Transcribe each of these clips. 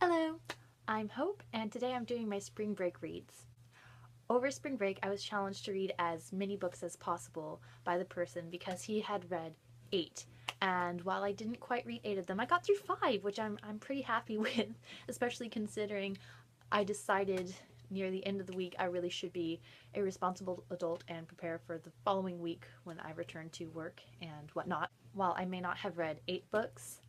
Hello, I'm Hope, and today I'm doing my spring break reads. Over spring break, I was challenged to read as many books as possible by the person because he had read 8. And while I didn't quite read 8 of them, I got through 5, which I'm pretty happy with, especially considering I decided near the end of the week I really should be a responsible adult and prepare for the following week when I return to work and whatnot. While I may not have read 8 books,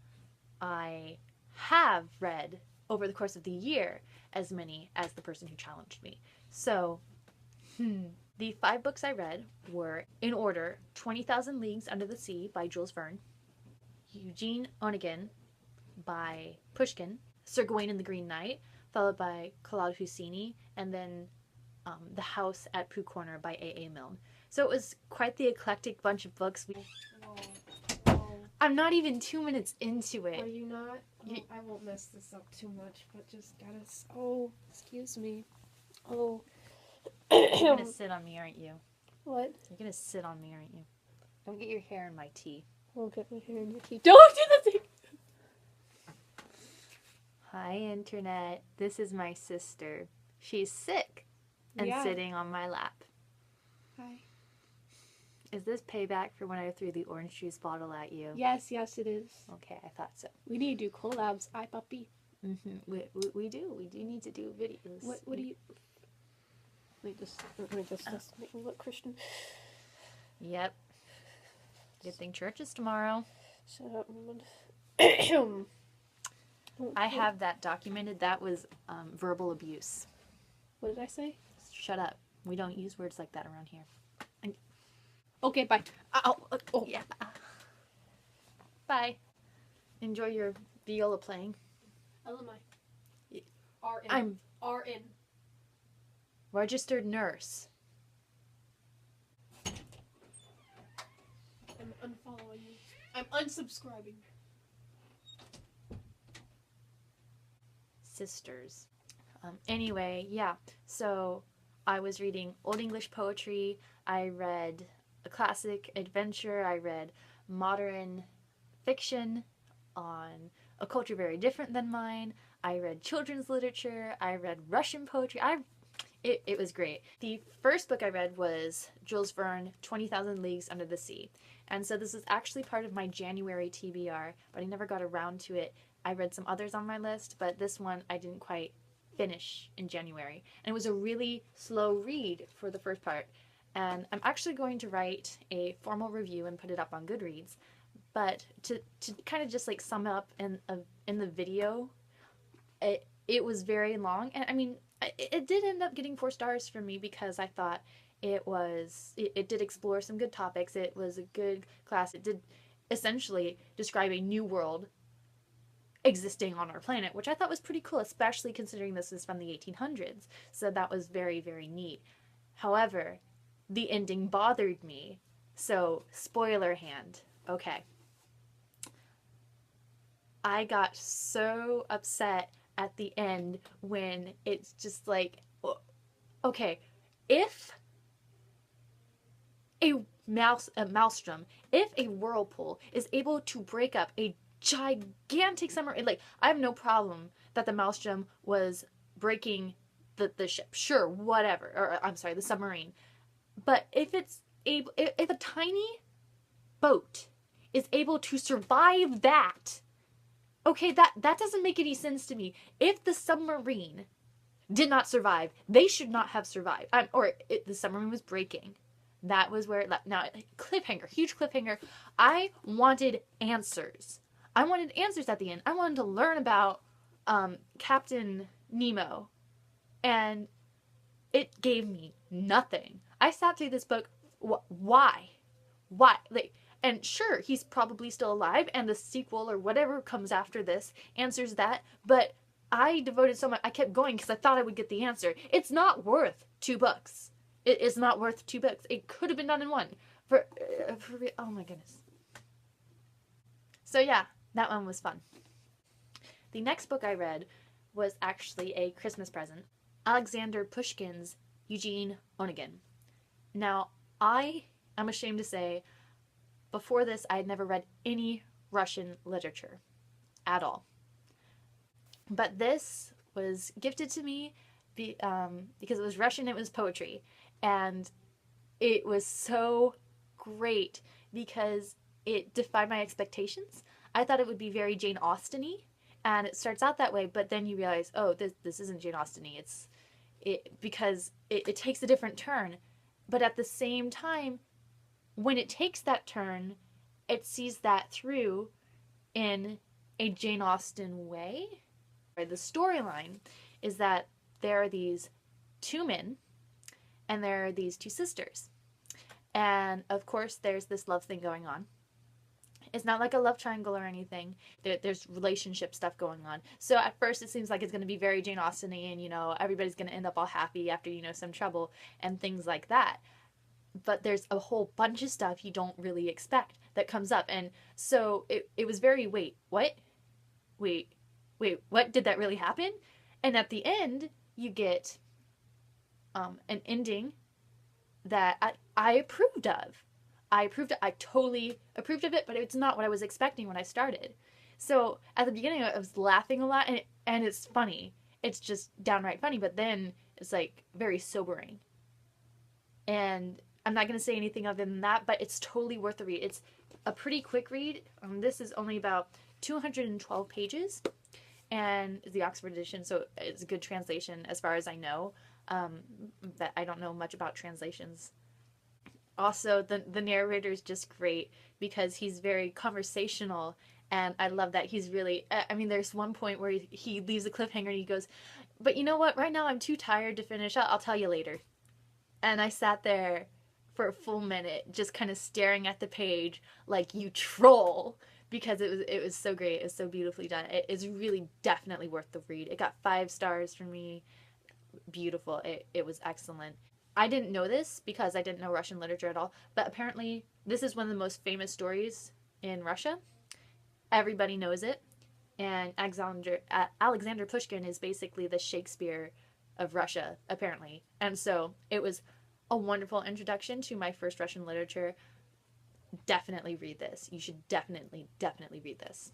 I have read over the course of the year as many as the person who challenged me. So, the 5 books I read were, in order, 20,000 Leagues Under the Sea by Jules Verne, Eugene Onegin by Pushkin, Sir Gawain and the Green Knight, followed by Claude Houssini, and then The House at Pooh Corner by A. Milne. So it was quite the eclectic bunch of books. I'm not even 2 minutes into it. Are you not? I won't mess this up too much, but just gotta. Oh, excuse me. Oh. You're gonna sit on me, aren't you? What? You're gonna sit on me, aren't you? Don't get your hair in my tea. Don't get my hair in your teeth. Don't do the thing! Hi, Internet. This is my sister. She's sick and sitting on my lap. Hi. Is this payback for when I threw the orange juice bottle at you? Yes, it is. Okay, I thought so. We need to do collabs. I puppy. We do. We do need to do videos. What do you? Let me just make me look Christian. Yep. Good thing church is tomorrow. Shut up, woman. I have that documented. That was verbal abuse. What did I say? Shut up. We don't use words like that around here. Okay, bye. Oh, yeah. Bye. Enjoy your viola playing. LMI. RN. I'm RN. registered nurse. I'm unfollowing you. I'm unsubscribing. Sisters. Anyway, yeah. So I was reading Old English poetry. I read a classic adventure. I read modern fiction on a culture very different than mine. I read children's literature. I read Russian poetry. It was great. The first book I read was Jules Verne, 20,000 Leagues Under the Sea. And so this is actually part of my January TBR, but I never got around to it. I read some others on my list, but this one I didn't quite finish in January. And it was a really slow read for the first part. And I'm actually going to write a formal review and put it up on Goodreads. But to kind of just like sum up in the video, it was very long. And I mean, it did end up getting 4 stars for me because I thought it did explore some good topics. It was a good class. It did essentially describe a new world existing on our planet, which I thought was pretty cool, especially considering this is from the 1800s. So that was very, very neat. However, the ending bothered me. So, spoiler hand. Okay. I got so upset at the end when it's just like, okay, if a maelstrom, if a whirlpool is able to break up a gigantic submarine, like, I have no problem that the maelstrom was breaking the ship, sure, whatever, or I'm sorry, the submarine. But if a tiny boat is able to survive that, okay, that doesn't make any sense to me. If the submarine did not survive, they should not have survived. The submarine was breaking. That was where it left. Now, cliffhanger, huge cliffhanger. I wanted answers. I wanted answers at the end. I wanted to learn about Captain Nemo. And it gave me nothing. I sat through this book. Why? Like, and sure, he's probably still alive, and the sequel or whatever comes after this answers that. But I devoted so much. I kept going because I thought I would get the answer. It's not worth 2 books. It is not worth 2 books. It could have been done in one. Oh my goodness. So yeah, that one was fun. The next book I read was actually a Christmas present. Alexander Pushkin's Eugene Onegin. Now, I am ashamed to say, before this, I had never read any Russian literature at all. But this was gifted to me because it was Russian, it was poetry. And it was so great because it defied my expectations. I thought it would be very Jane Austen-y, and it starts out that way, but then you realize, oh, this isn't Jane Austen-y. It takes a different turn. But at the same time, when it takes that turn, it sees that through in a Jane Austen way. The storyline is that there are these two men and there are these two sisters. And of course, there's this love thing going on. It's not like a love triangle or anything. There's relationship stuff going on. So at first, it seems like it's going to be very Jane Austen-y, and everybody's going to end up all happy after some trouble and things like that. But there's a whole bunch of stuff you don't really expect that comes up, and so it was very wait wait what did that really happen? And at the end, you get an ending that I approved of. I totally approved of it, but it's not what I was expecting when I started. So at the beginning, I was laughing a lot, and it's funny. It's just downright funny, but then it's like very sobering. And I'm not going to say anything other than that, but it's totally worth the read. It's a pretty quick read. This is only about 212 pages, and the Oxford edition, so it's a good translation as far as I know. That I don't know much about translations. Also, the narrator is just great because he's very conversational, and I love that he's really. I mean, there's one point where he leaves a cliffhanger and he goes, "But you know what? Right now I'm too tired to finish. I'll tell you later." And I sat there for a full minute, just kind of staring at the page like you troll, because it was so great. It was so beautifully done. It is really definitely worth the read. It got 5 stars from me. Beautiful. It was excellent. I didn't know this because I didn't know Russian literature at all, but apparently this is one of the most famous stories in Russia. Everybody knows it, and Alexander Pushkin is basically the Shakespeare of Russia, apparently. And so it was a wonderful introduction to my first Russian literature. Definitely read this. You should definitely read this.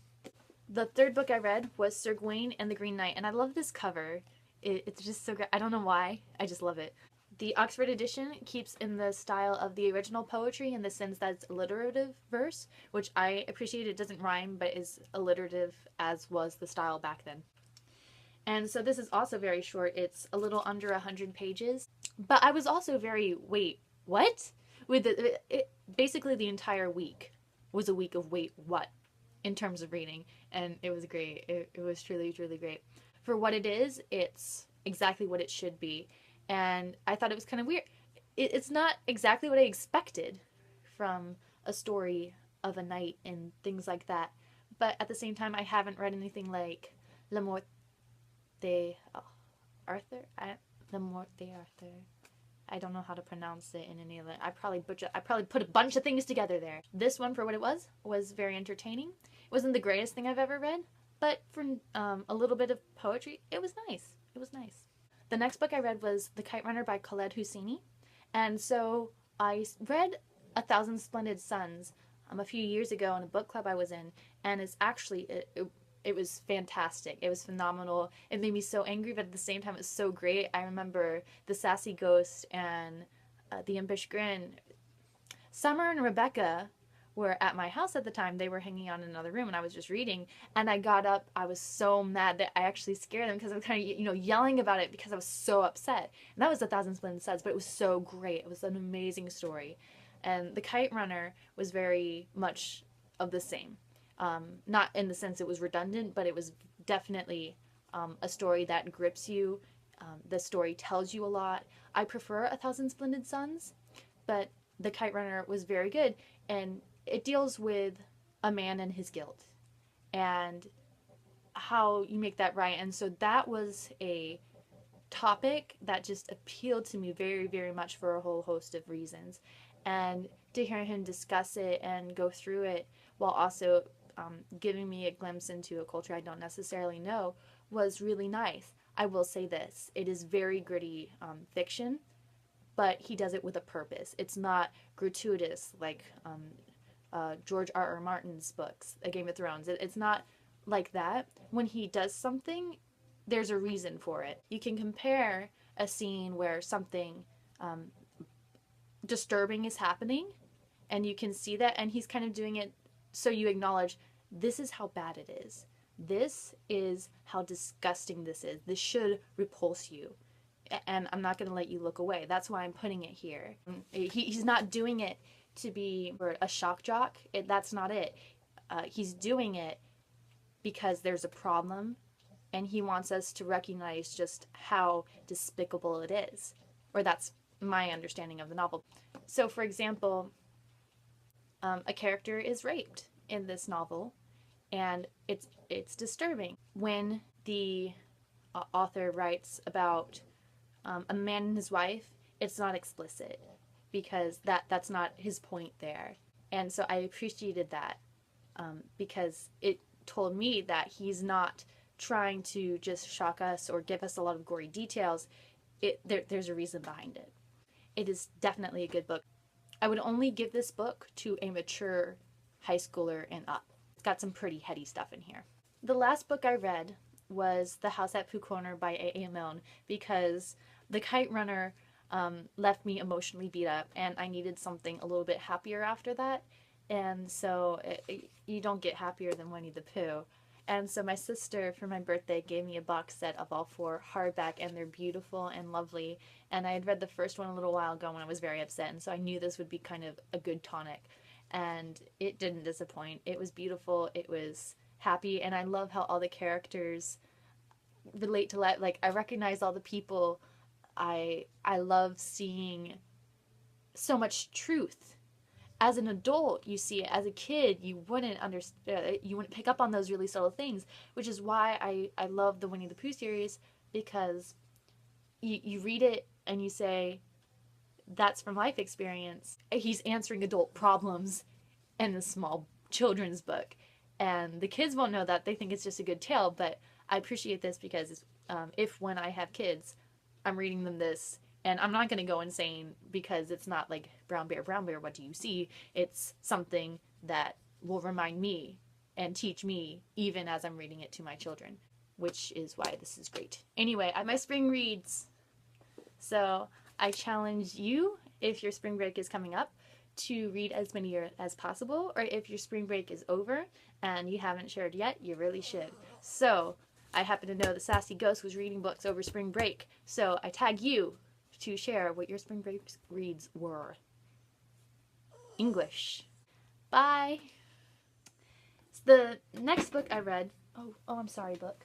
The third book I read was Sir Gawain and the Green Knight, and I love this cover. It's just so great. I don't know why. I just love it. The Oxford edition keeps in the style of the original poetry in the sense that it's alliterative verse, which I appreciate. It doesn't rhyme, but is alliterative, as was the style back then. And so this is also very short. It's a little under 100 pages. But I was also very, wait, what? Basically, the entire week was a week of wait, what? In terms of reading. And it was great. It was truly, truly great. For what it is, it's exactly what it should be. And I thought it was kind of weird. It's not exactly what I expected from a story of a knight and things like that. But at the same time, I haven't read anything like Le Mort de Arthur. Le Mort de Arthur. I don't know how to pronounce it in any of it. I probably put a bunch of things together there. This one, for what it was very entertaining. It wasn't the greatest thing I've ever read, but for a little bit of poetry, it was nice. It was nice. The next book I read was The Kite Runner by Khaled Hosseini. And so I read A Thousand Splendid Suns a few years ago in a book club I was in, and it's actually, it was fantastic. It was phenomenal. It made me so angry, but at the same time, it was so great. I remember The Sassy Ghost and The Impish Grin. Summer and Rebecca were at my house at the time. They were hanging out in another room, and I was just reading. And I got up. I was so mad that I actually scared them because I was kind of, yelling about it because I was so upset. And that was A Thousand Splendid Suns, but it was so great. It was an amazing story. And The Kite Runner was very much of the same. Not in the sense it was redundant, but it was definitely a story that grips you. The story tells you a lot. I prefer A Thousand Splendid Suns, but The Kite Runner was very good, and it deals with a man and his guilt and how you make that right. And so that was a topic that just appealed to me very, very much for a whole host of reasons. And to hear him discuss it and go through it while also giving me a glimpse into a culture I don't necessarily know was really nice. I will say this, it is very gritty fiction, but he does it with a purpose. It's not gratuitous like George R. R. Martin's books, A Game of Thrones. It's not like that, when he does something, there's a reason for it. You can compare a scene where something um, disturbing is happening, and you can see that, and he's kind of doing it so you acknowledge this is how bad it is. This is how disgusting this is. This should repulse you. And I'm not going to let you look away. That's why I'm putting it here. He's not doing it to be a shock jock. That's not it. He's doing it because there's a problem, and he wants us to recognize just how despicable it is. Or that's my understanding of the novel. So, for example, a character is raped in this novel, and it's disturbing. When the author writes about a man and his wife, it's not explicit because that's not his point there. And so I appreciated that because it told me that he's not trying to just shock us or give us a lot of gory details. There's a reason behind it. It is definitely a good book. I would only give this book to a mature high schooler and up. It's got some pretty heady stuff in here. The last book I read was The House at Pooh Corner by A.A. Milne because The Kite Runner left me emotionally beat up, and I needed something a little bit happier after that. And so you don't get happier than Winnie the Pooh. And so my sister, for my birthday, gave me a box set of all four hardback, and they're beautiful and lovely. And I had read the first one a little while ago when I was very upset, and so I knew this would be kind of a good tonic. And it didn't disappoint. It was beautiful. It was happy, and I love how all the characters relate to life. Like, I recognize all the people. I love seeing so much truth. As an adult, you see it. As a kid, you wouldn't understand. You wouldn't pick up on those really subtle things, which is why I love the Winnie the Pooh series, because you read it and you say, "That's from life experience." He's answering adult problems in a small children's book, and the kids won't know that. They think it's just a good tale. But I appreciate this because if when I have kids, I'm reading them this, and I'm not going to go insane because it's not like brown bear, what do you see? It's something that will remind me and teach me even as I'm reading it to my children, which is why this is great. Anyway, my spring reads. So I challenge you, if your spring break is coming up, to read as many as possible, or if your spring break is over and you haven't shared yet, you really should. So I happen to know the Sassy Ghost was reading books over spring break, so I tag you to share what your spring break reads were. English. Bye. The next book I read. Oh, I'm sorry, book.